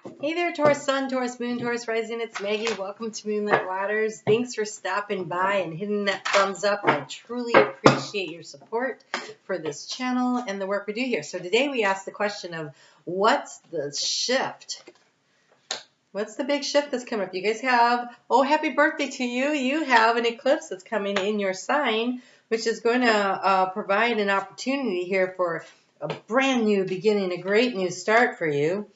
Hey there, Taurus Sun, Taurus Moon, Taurus Rising. It's Maggie. Welcome to Moonlit Waters. Thanks for stopping by and hitting that thumbs up. I truly appreciate your support for this channel and the work we do here. So today we asked the question of what's the shift? What's the big shift that's coming up? You guys have, oh, happy birthday to you. You have an eclipse that's coming in your sign, which is going to provide an opportunity here for a brand new beginning, a great new start for you.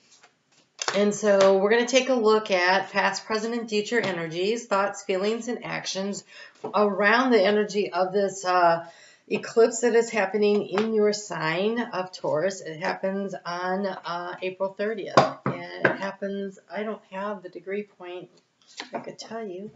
And so we're going to take a look at past, present, and future energies, thoughts, feelings, and actions around the energy of this eclipse that is happening in your sign of Taurus. It happens on April 30th. And it happens, I don't have the degree point, I could tell you.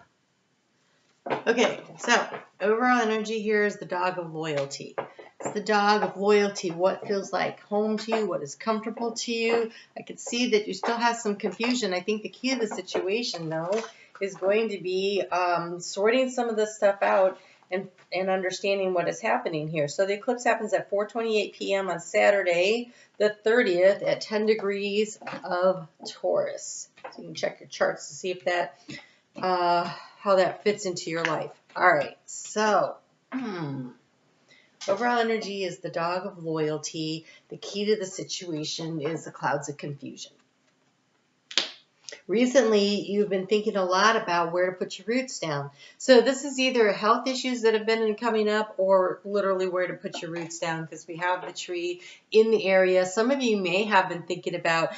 Okay, so overall energy here is the dog of loyalty. It's the dog of loyalty, what feels like home to you, what is comfortable to you. I can see that you still have some confusion. I think the key to the situation, though, is going to be sorting some of this stuff out and understanding what is happening here. So the eclipse happens at 4:28 p.m. on Saturday, the 30th, at 10 degrees of Taurus. So you can check your charts to see if that how that fits into your life. All right, so overall energy is the dog of loyalty. The key to the situation is the clouds of confusion. Recently, you've been thinking a lot about where to put your roots down. So this is either health issues that have been coming up or literally where to put your roots down, because we have the tree in the area. Some of you may have been thinking about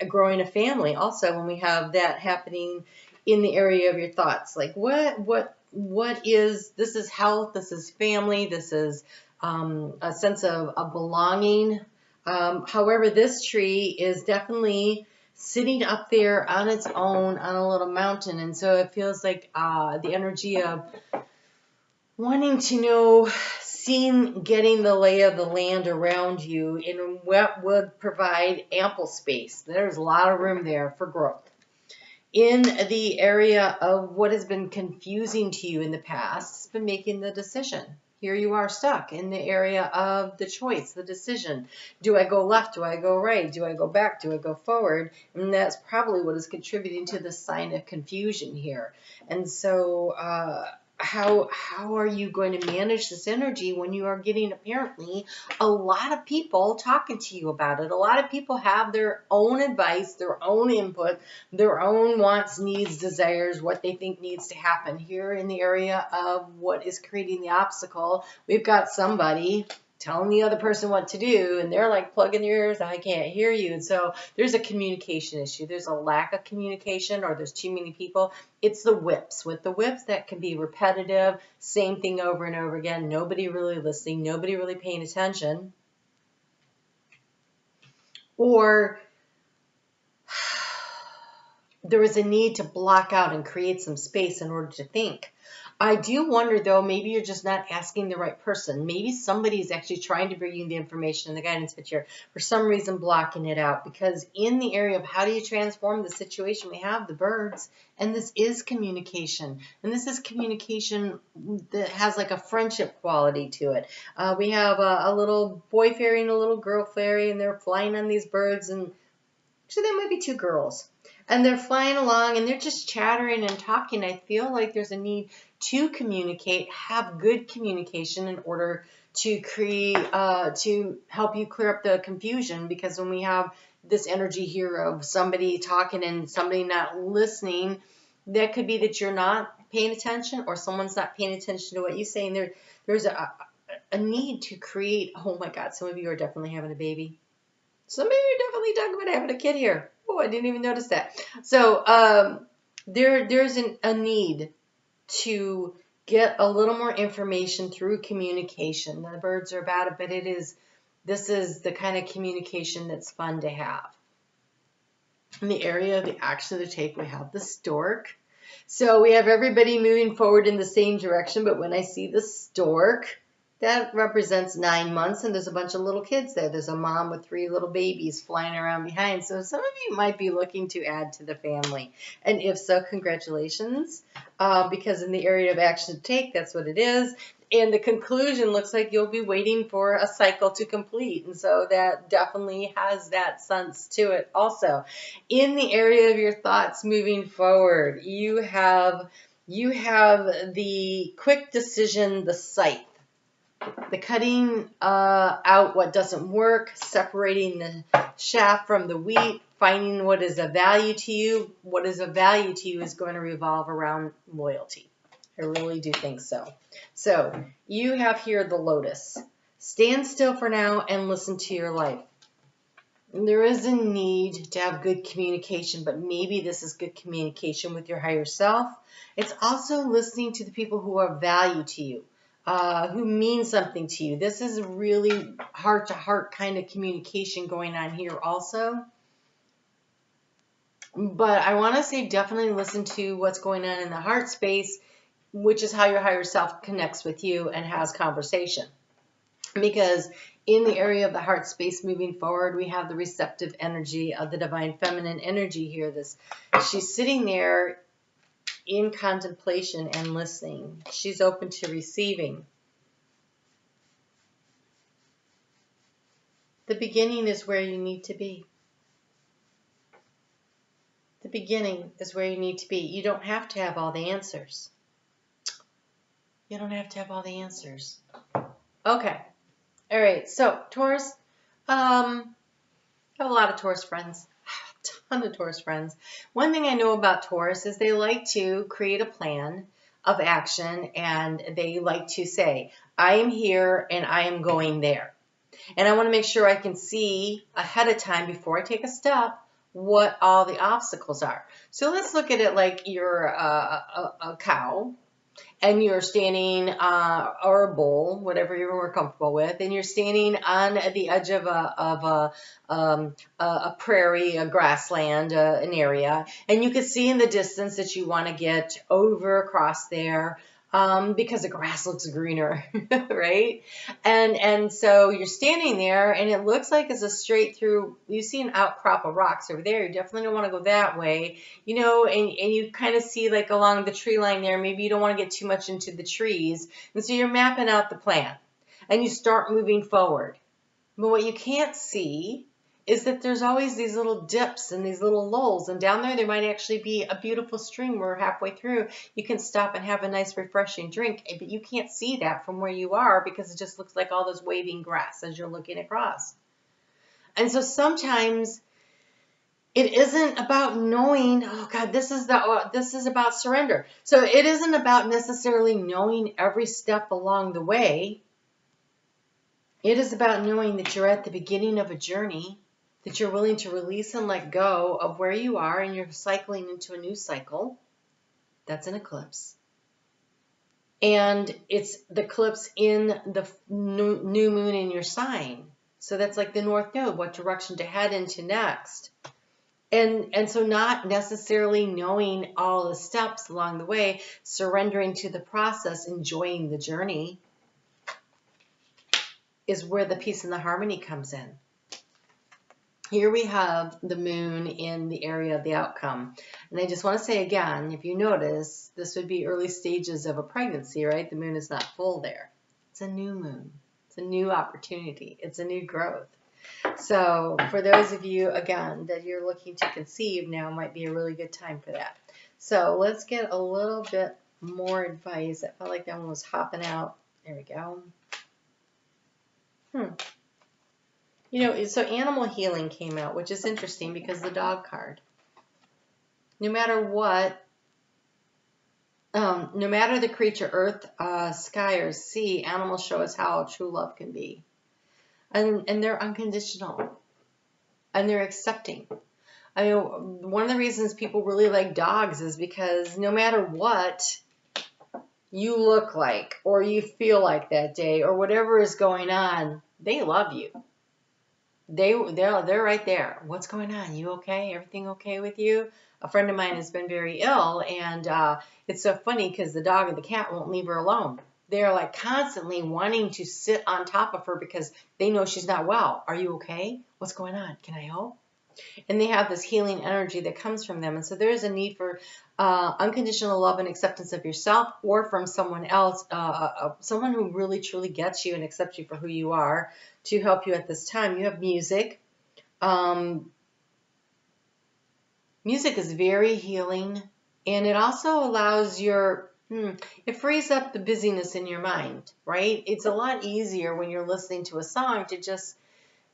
growing a family also when we have that happening in the area of your thoughts. Like what is, this is health, this is family, this is a sense of belonging. However, this tree is definitely sitting up there on its own on a little mountain, and so it feels like the energy of wanting to know, seeing, getting the lay of the land around you in what would provide ample space. There's a lot of room there for growth. In the area of what has been confusing to you in the past, it's been making the decision. Here you are stuck in the area of the choice, the decision. Do I go left? Do I go right? Do I go back? Do I go forward? And that's probably what is contributing to the sign of confusion here. And so how are you going to manage this energy when you are getting apparently a lot of people talking to you about it? A lot of people have their own advice, their own input, their own wants, needs, desires, what they think needs to happen. Here in the area of what is creating the obstacle, we've got somebody telling the other person what to do, and they're like plugging their ears, I can't hear you. And so there's a communication issue. There's a lack of communication, or there's too many people. It's the whips. With the whips, that can be repetitive, same thing over and over again, nobody really listening, nobody really paying attention. Or there is a need to block out and create some space in order to think. I do wonder, though, maybe you're just not asking the right person. Maybe somebody's actually trying to bring you the information and the guidance, but you're for some reason blocking it out. Because in the area of how do you transform the situation, we have the birds, and this is communication. And this is communication that has like a friendship quality to it. We have a little boy fairy and a little girl fairy, and they're flying on these birds, and actually there might be two girls. And they're flying along and they're just chattering and talking. I feel like there's a need to communicate, have good communication in order to create, to help you clear up the confusion. Because when we have this energy here of somebody talking and somebody not listening, that could be that you're not paying attention or someone's not paying attention to what you say. And there's a need to create, oh my God, some of you are definitely having a baby. Some of you are definitely talking about having a kid here. Oh, I didn't even notice that. So there's a need to get a little more information through communication. The birds are about it, but this is the kind of communication that's fun to have. In the area of the action to take, we have the stork. So we have everybody moving forward in the same direction, but when I see the stork, that represents 9 months, and there's a bunch of little kids there. There's a mom with 3 little babies flying around behind. So some of you might be looking to add to the family. And if so, congratulations, because in the area of action to take, that's what it is. And the conclusion looks like you'll be waiting for a cycle to complete. And so that definitely has that sense to it also. In the area of your thoughts moving forward, you have the quick decision, the scythe, the cutting out what doesn't work, separating the chaff from the wheat, finding what is of value to you. What is of value to you is going to revolve around loyalty. I really do think so. So you have here the lotus. Stand still for now and listen to your life. There is a need to have good communication, but maybe this is good communication with your higher self. It's also listening to the people who are value to you, who mean something to you. This is really heart-to-heart kind of communication going on here also. But I want to say definitely listen to what's going on in the heart space, which is how your higher self connects with you and has conversation. Because in the area of the heart space moving forward, we have the receptive energy of the divine feminine energy here. She's sitting there in contemplation and listening. She's open to receiving. The beginning is where you need to be. The beginning is where you need to be. You don't have to have all the answers. You don't have to have all the answers. Okay. All right. So, Taurus, I have a lot of Taurus friends. A ton of Taurus friends. One thing I know about Taurus is they like to create a plan of action, and they like to say, I am here and I am going there. And I want to make sure I can see ahead of time before I take a step what all the obstacles are. So let's look at it like you're a cow, and you're standing, or a bull, whatever you're more comfortable with, and you're standing on the edge of a prairie, a grassland, an area, and you can see in the distance that you want to get over across there, because the grass looks greener, right? And so you're standing there, and it looks like it's a straight through. You see an outcrop of rocks over there. You definitely don't want to go that way, you know. And you kind of see like along the tree line there. Maybe you don't want to get too much into the trees, and so you're mapping out the plan, and you start moving forward. But what you can't see is that there's always these little dips and these little lulls, and down there might actually be a beautiful stream where halfway through you can stop and have a nice refreshing drink, but you can't see that from where you are because it just looks like all this waving grass as you're looking across. And so sometimes it isn't about knowing, oh God, this is about surrender. So it isn't about necessarily knowing every step along the way. It is about knowing that you're at the beginning of a journey, that you're willing to release and let go of where you are, and you're cycling into a new cycle. That's an eclipse. And it's the eclipse in the new moon in your sign. So that's like the north node, what direction to head into next. And so not necessarily knowing all the steps along the way, surrendering to the process, enjoying the journey, is where the peace and the harmony comes in. Here we have the moon in the area of the outcome. And I just want to say again, if you notice, this would be early stages of a pregnancy, right? The moon is not full there. It's a new moon. It's a new opportunity. It's a new growth. So for those of you, again, that you're looking to conceive, now might be a really good time for that. So let's get a little bit more advice. I felt like that one was hopping out. There we go. You know, so animal healing came out, which is interesting because the dog card. No matter what, no matter the creature, earth, sky, or sea, animals show us how true love can be. And they're unconditional. And they're accepting. I mean, one of the reasons people really like dogs is because no matter what you look like or you feel like that day or whatever is going on, they love you. They're right there. What's going on? You okay? Everything okay with you? A friend of mine has been very ill, and it's so funny because the dog and the cat won't leave her alone. They're like constantly wanting to sit on top of her because they know she's not well. Are you okay? What's going on? Can I help? and they have this healing energy that comes from them. And so there is a need for unconditional love and acceptance of yourself or from someone else, someone who really truly gets you and accepts you for who you are to help you at this time. You have music. Music is very healing, and it also allows it frees up the busyness in your mind, right? It's a lot easier when you're listening to a song to just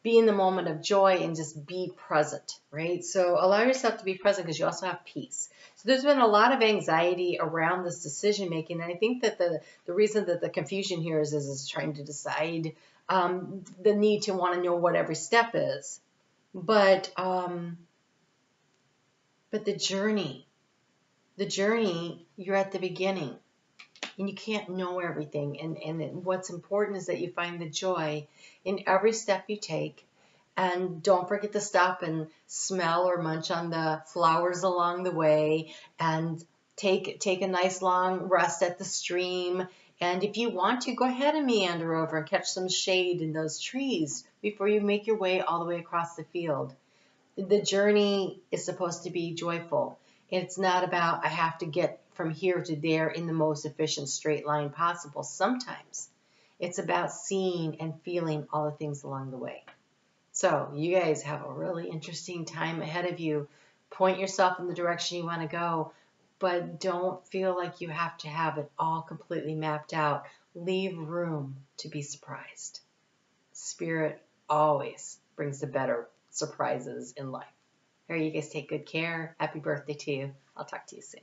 be in the moment of joy and just be present, right? So allow yourself to be present because you also have peace. So there's been a lot of anxiety around this decision making, and I think that the reason that the confusion here is trying to decide the need to want to know what every step is, but the journey, you're at the beginning and you can't know everything. And what's important is that you find the joy in every step you take. And don't forget to stop and smell or munch on the flowers along the way, and take a nice long rest at the stream. And if you want to, go ahead and meander over and catch some shade in those trees before you make your way all the way across the field. The journey is supposed to be joyful. It's not about I have to get from here to there in the most efficient straight line possible. Sometimes it's about seeing and feeling all the things along the way. So you guys have a really interesting time ahead of you. Point yourself in the direction you want to go, but don't feel like you have to have it all completely mapped out. Leave room to be surprised. Spirit always brings the better surprises in life. All right, you guys take good care. Happy birthday to you. I'll talk to you soon.